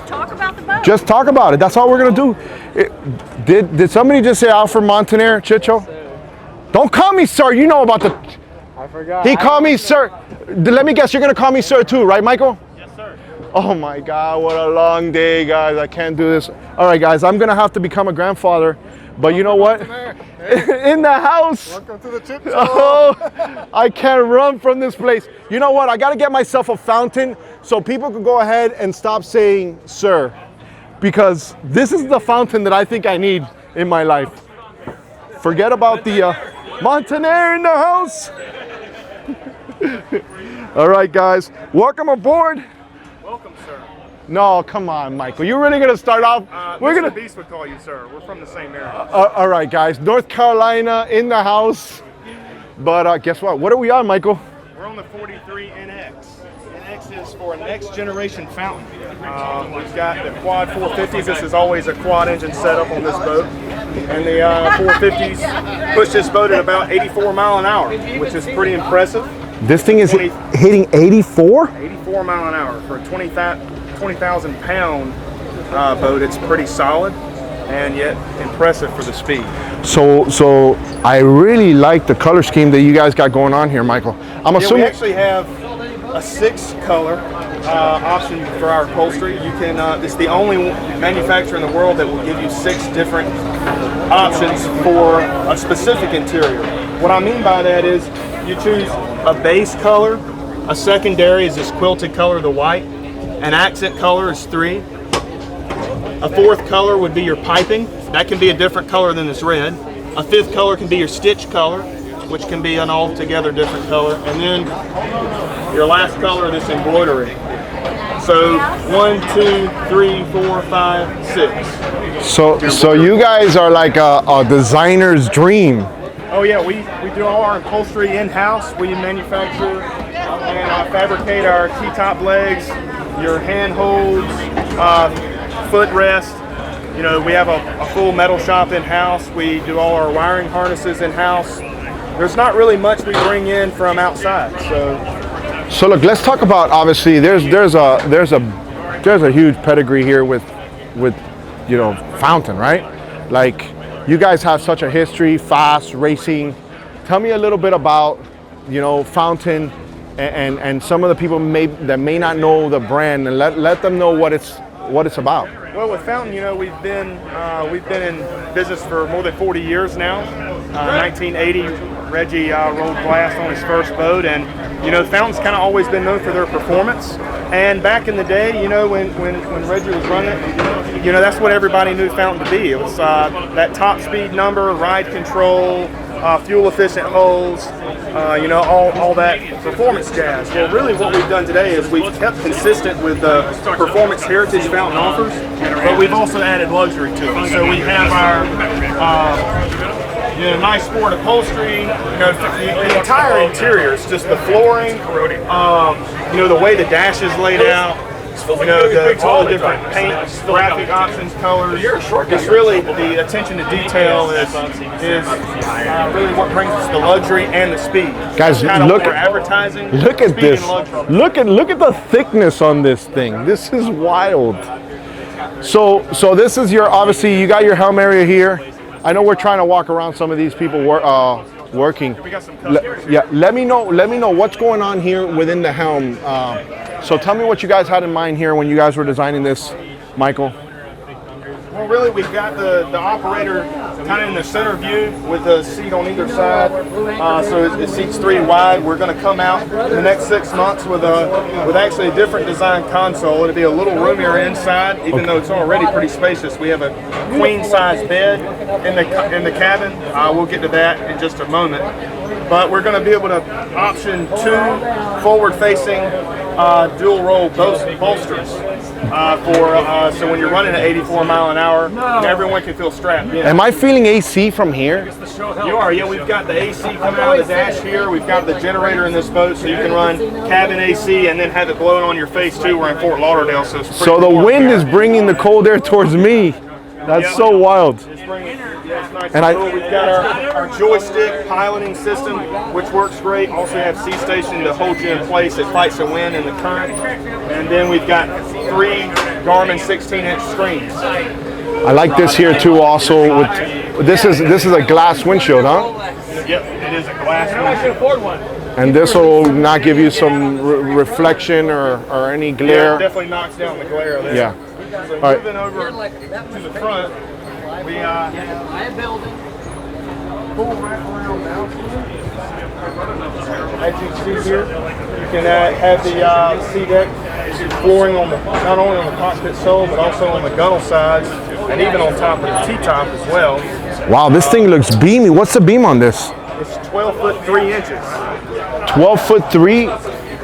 Just talk about the boat. Just talk about it. That's all we're gonna do. Did somebody just say Alfred Montaner, Chit Show? Don't call me sir. You know about the. I forgot. He called me sir. Let me guess. You're gonna call me sir too, right, Michael? Yes, sir. Oh my God, what a long day, guys. I can't do this. All right, guys, I'm gonna have to become a grandfather. But you know what? In the house. Welcome to the Chit Show. Oh, I can't run from this place. You know what? I gotta get myself a fountain so people can go ahead and stop saying sir. Because this is the fountain that I think I need in my life. Forget about the Montaner in the house. All right, guys, welcome aboard. Welcome, sir. No, come on, Michael. You're really gonna start off? We're gonna. Beast would call you, sir. We're from the same area. All right, guys. North Carolina in the house. But guess what? What are we on, Michael? We're on the 43 NX. NX is for a next generation fountain. We've got the quad 450s. This is always a quad engine setup on this boat. And the 450s push this boat at about 84 mile an hour, which is pretty impressive. This thing is hitting 84? 84 mile an hour for a 20,000 pound boat. It's pretty solid and yet impressive for the speed. So I really like the color scheme that you guys got going on here, Michael. I'm assuming we actually have a 6-color option for our upholstery. You can. It's the only manufacturer in the world that will give you 6 different options for a specific interior. What I mean by that is you choose a base color, a secondary is this quilted color, the white, an accent color is 3, a 4th color would be your piping, that can be a different color than this red, a 5th color can be your stitch color, which can be an altogether different color, and then your last color, this embroidery. So 1, 2, 3, 4, 5, 6. So you guys are like a designer's dream. Oh yeah, we do all our upholstery in-house. We manufacture and fabricate our T-top legs, your handholds, footrest. You know, we have a full metal shop in-house. We do all our wiring harnesses in-house. There's not really much we bring in from outside. So look, let's talk about, obviously there's a huge pedigree here with you know, fountain, right? Like, you guys have such a history, fast racing. Tell me a little bit about, you know, fountain and some of the people that may not know the brand, and let them know what it's about. Well, with Fountain, you know, we've been in business for more than 40 years now. 1980, Reggie rolled glass on his first boat, and you know, Fountain's kind of always been known for their performance. And back in the day, you know, when Reggie was running, you know, that's what everybody knew Fountain to be. It was that top speed number, ride control, fuel efficient hulls, you know, all that performance jazz. Well, really what we've done today is we've kept consistent with the performance heritage Fountain offers, but we've also added luxury to it. So we have our you know, nice sport upholstery, you know, the entire interior. It's just the flooring, you know, the way the dash is laid out, you know, all the different paint, graphic options, colors. It's really the attention to detail is really what brings us the luxury and the speed. Guys, look at this. Look at the thickness on this thing. This is wild. So this is your, obviously you got your helm area here. I know we're trying to walk around some of these people working. Let me know what's going on here within the helm. So tell me what you guys had in mind here when you guys were designing this, Michael. Well, really, we've got the operator kind of in the center view with the seat on either side. So it seats 3 wide. We're going to come out in the next 6 months with actually a different design console. It'll be a little roomier inside, even though it's already pretty spacious. We have a queen size bed in the cabin. We'll get to that in just a moment. But we're going to be able to option 2 forward-facing dual roll bolsters so when you're running at 84 mile an hour, everyone can feel strapped in. Am I feeling AC from here? You are, yeah. We've got the AC coming out of the dash here. We've got the generator in this boat, so you can run cabin AC and then have it blowing on your face too. We're in Fort Lauderdale, so it's so the wind is bringing the cold air towards me. That's so wild. Nice. And we've got our joystick piloting system, which works great. Also have C-Station to hold you in place. It fights the wind and the current. And then we've got 3 Garmin 16-inch screens. I like this here too. Also, with this is a glass windshield, huh? Yep, it is a glass windshield. And this will not give you some reflection or any glare. Yeah, it definitely knocks down the glare there. Yeah. So All right. moving over to the front, we full wraparound mount. As you can see here, you can have the sea deck flooring on not only on the cockpit sole, but also on the gunnel sides, and even on top of the T-top as well. Wow, this thing looks beamy. What's the beam on this? It's 12 foot 3 inches. 12 foot 3.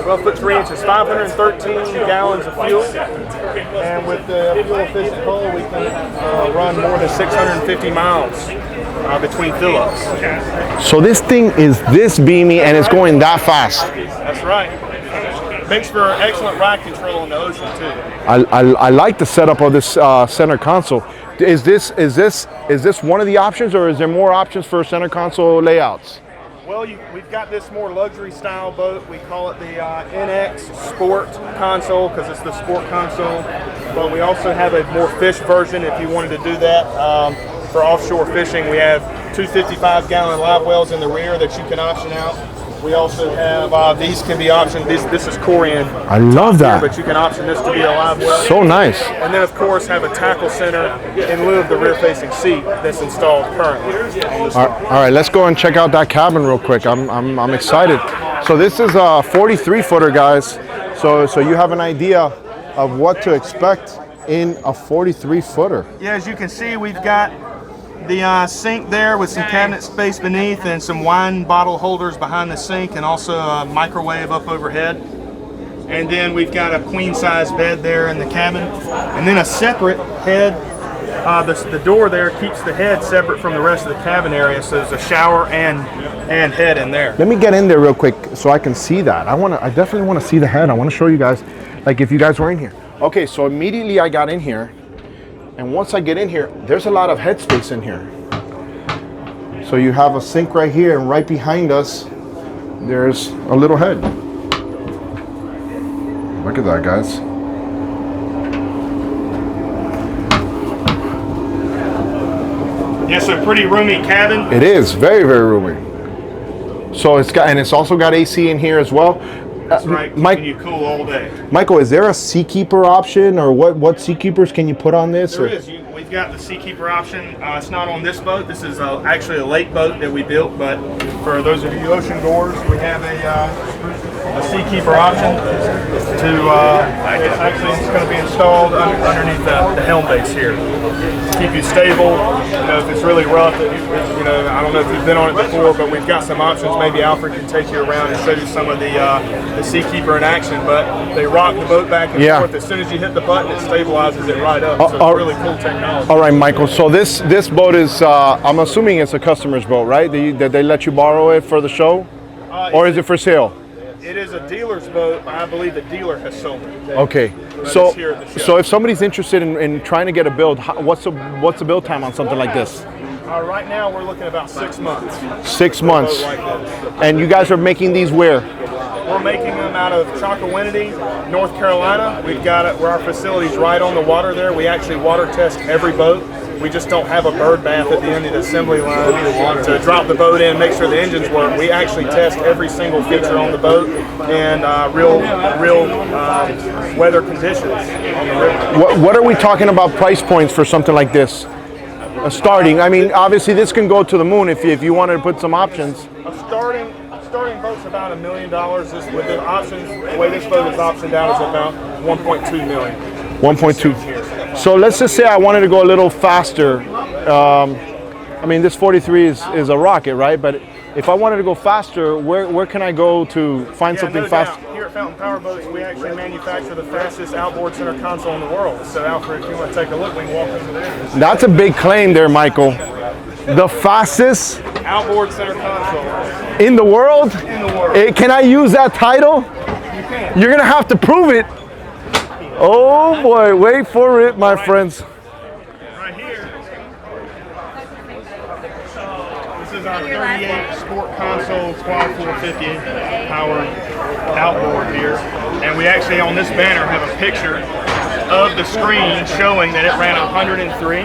12 foot 3 inches, 513 gallons of fuel, and with the fuel efficient hull, we can run more than 650 miles between fill-ups. So this thing is this beamy and it's going that fast. That's right. Makes for excellent ride control on the ocean too. I like the setup of this center console. Is this one of the options, or is there more options for center console layouts? Well, we've got this more luxury style boat. We call it the NX Sport console because it's the sport console. But we also have a more fish version if you wanted to do that. For offshore fishing, we have 255-gallon live wells in the rear that you can option out. We also have, these can be optioned. This is Corian. I love that. But you can option this to be a live well. So nice. And then, of course, have a tackle center in lieu of the rear-facing seat that's installed currently. All right, let's go and check out that cabin real quick. I'm excited. So this is a 43-footer, guys. So you have an idea of what to expect in a 43-footer. Yeah, as you can see, we've got the sink there with some cabinet space beneath and some wine bottle holders behind the sink, and also a microwave up overhead. And then we've got a queen size bed there in the cabin, and then a separate head. The door there keeps the head separate from the rest of the cabin area, so there's a shower and head in there. Let me get in there real quick so I can see that. I definitely want to see the head. I want to show you guys, like if you guys were in here. Okay, so immediately I got in here. And once I get in here, there's a lot of headspace in here. So you have a sink right here, and right behind us, there's a little head. Look at that, guys. Yeah, so pretty roomy cabin. It is very, very roomy. So it's also got AC in here as well. That's right, keeping you cool all day. Michael, is there a Seakeeper option, or what Seakeepers can you put on this? There is. We've got the Seakeeper option. It's not on this boat. This is actually a lake boat that we built, but for those of you ocean goers, we have a Seakeeper option it's going to be installed underneath the helm base here to keep you stable. If it's really rough, I don't know if you've been on it before, but we've got some options. Maybe Alfred can take you around and show you some of the Seakeeper in action, but they rock the boat back and forth. As soon as you hit the button, it stabilizes it right up. So it's really cool technology. All right, Michael. So this boat is, I'm assuming it's a customer's boat, right? Did they let you borrow it for the show? Or is it for sale? It is a dealer's boat. I believe the dealer has sold it. Okay. So if somebody's interested in trying to get a build, what's the build time on something like this? Right now, we're looking at about 6 months. 6 months. Like and you guys are making these where? We're making them out of Chocowinity, North Carolina. We've got it where our facility's right on the water there. We actually water test every boat. We just don't have a bird bath at the end of the assembly line to drop the boat in, make sure the engines work. We actually test every single feature on the boat in real weather conditions on the river. What are we talking about price points for something like this? Starting, I mean, obviously this can go to the moon if you wanted to put some options. A starting boat's about $1 million. With the options, the way this boat is optioned out is about $1.2 million. 1.2. So let's just say I wanted to go a little faster. I mean, this 43 is a rocket, right? But if I wanted to go faster, where can I go to find something fast? Here at Fountain Powerboats, we actually manufacture the fastest outboard center console in the world. So, Alfred, if you want to take a look, we can walk over there. That's a big claim there, Michael. The fastest outboard center console in the world? In the world. Can I use that title? You can. You're going to have to prove it. Oh boy, wait for it, my friends. Right here. This is our 38 Sport Console Quad 450 power outboard here. And we actually, on this banner, have a picture of the screen showing that it ran 103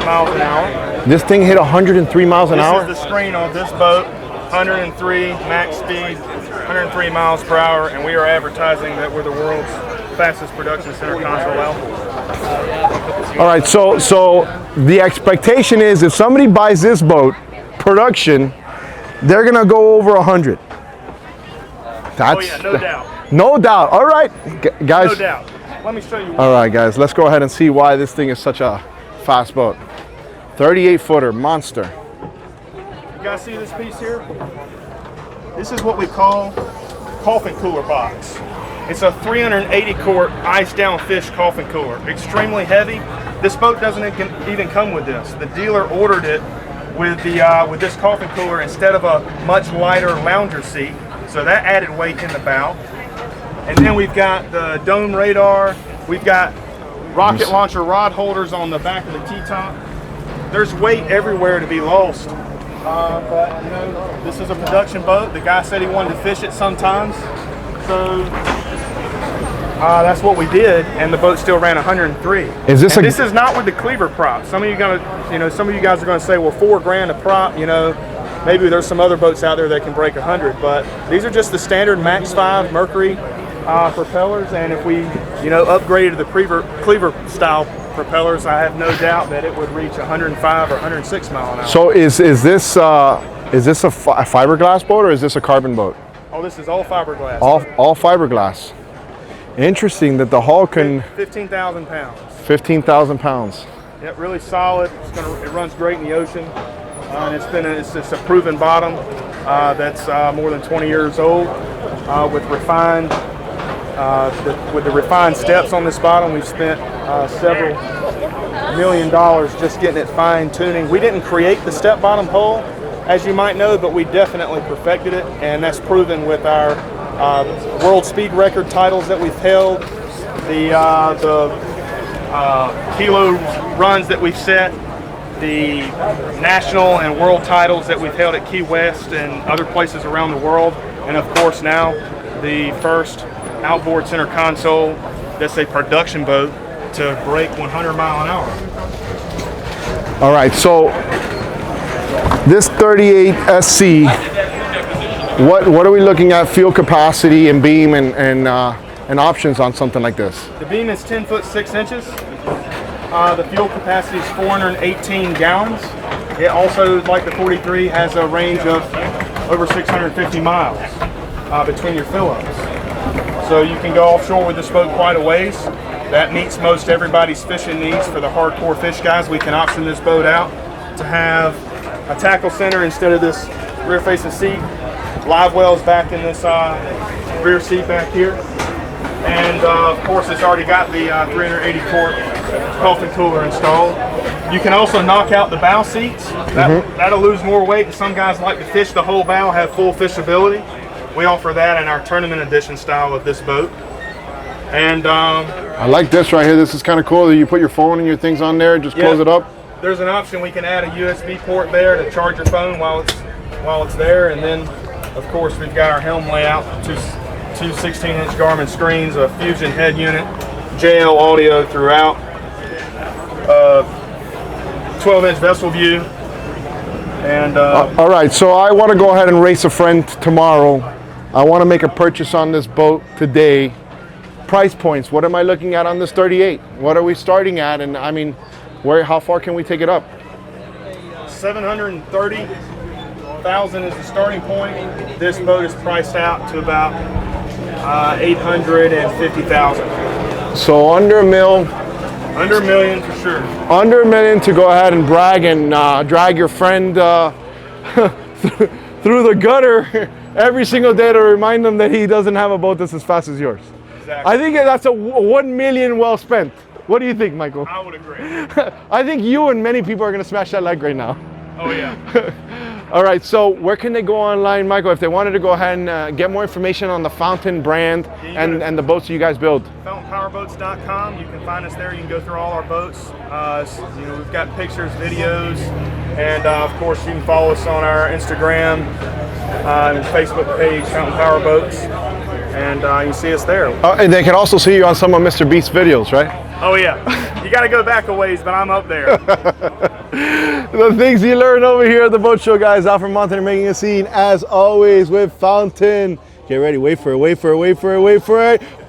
miles an hour. This thing hit 103 miles an hour? This is the screen on this boat, 103 max speed, 103 miles per hour, and we are advertising that we're the world's fastest production center console out. All right, so the expectation is if somebody buys this boat, production, they're gonna go over 100. Oh yeah, no doubt. No doubt. All right, guys. No doubt. Let me show you. All right, guys, let's go ahead and see why this thing is such a fast boat. 38-footer, monster. You guys see this piece here? This is what we call coffin cooler box. It's a 380 quart ice down fish coffin cooler. Extremely heavy. This boat doesn't even come with this. The dealer ordered it with this coffin cooler instead of a much lighter lounger seat. So that added weight in the bow. And then we've got the dome radar. We've got rocket launcher rod holders on the back of the T-top. There's weight everywhere to be lost. But you know, this is a production boat. The guy said he wanted to fish it sometimes. So that's what we did, and the boat still ran 103. This is not with the cleaver prop. Some of you guys are gonna say, well, $4,000 a prop. You know, maybe there's some other boats out there that can break 100, but these are just the standard Max 5 Mercury propellers. And if we, upgraded the cleaver style propellers, I have no doubt that it would reach 105 or 106 mile an hour. So is this a fiberglass boat or is this a carbon boat? Oh, this is all fiberglass. All fiberglass. Interesting that the hull can 15,000 pounds. 15,000 pounds. Yep, really solid. It runs great in the ocean, and it's a proven bottom that's more than 20 years old with refined. With the refined steps on this bottom, we've spent several $1 million just getting it fine tuning. We didn't create the step bottom hull, as you might know, but we definitely perfected it, and that's proven with our world speed record titles that we've held, the kilo runs that we've set, the national and world titles that we've held at Key West and other places around the world, and of course now the first outboard center console that's a production boat to break 100 mile an hour. All right, so this 38 SC, what are we looking at fuel capacity and beam and options on something like this? The beam is 10 foot 6 inches. The fuel capacity is 418 gallons. It also, like the 43, has a range of over 650 miles between your fill-ups. So you can go offshore with this boat quite a ways. That meets most everybody's fishing needs. For the hardcore fish guys, we can option this boat out to have a tackle center instead of this rear-facing seat. Live wells back in this rear seat back here. And of course, it's already got the 380 quart coffin cooler installed. You can also knock out the bow seats. That'll lose more weight, and some guys like to fish the whole bow, have full fishability. We offer that in our tournament edition style of this boat. And I like this right here. This is kind of cool. You put your phone and your things on there, just close it up. There's an option. We can add a USB port there to charge your phone while it's there. And then, of course, we've got our Helm Layout, two 16-inch Garmin screens, a Fusion head unit, JL audio throughout, 12-inch vessel view. And all right, so I want to go ahead and race a friend tomorrow. I want to make a purchase on this boat today. Price points, what am I looking at on this 38? What are we starting at? And I mean, how far can we take it up? 730,000 is the starting point. This boat is priced out to about 850,000. So under $1 million. Under $1 million for sure. Under $1 million to go ahead and brag and drag your friend through the gutter every single day to remind them that he doesn't have a boat that's as fast as yours. Exactly. I think that's a $1 million well spent. What do you think, Michael? I would agree. I think you and many people are going to smash that leg right now. Oh yeah. All right, so where can they go online, Michael, if they wanted to go ahead and get more information on the Fountain brand and the boats you guys build? FountainPowerboats.com. You can find us there. You can go through all our boats. We've got pictures, videos, and of course you can follow us on our Instagram and Facebook page, Fountain Powerboats, and you can see us there. And they can also see you on some of Mr. Beast's videos, right? Oh yeah, you got to go back a ways, but I'm up there. The things you learn over here at the boat show, guys. Alfred Montaner making a scene as always with Fountain. Get ready, wait for it, wait for it, wait for it, wait for it.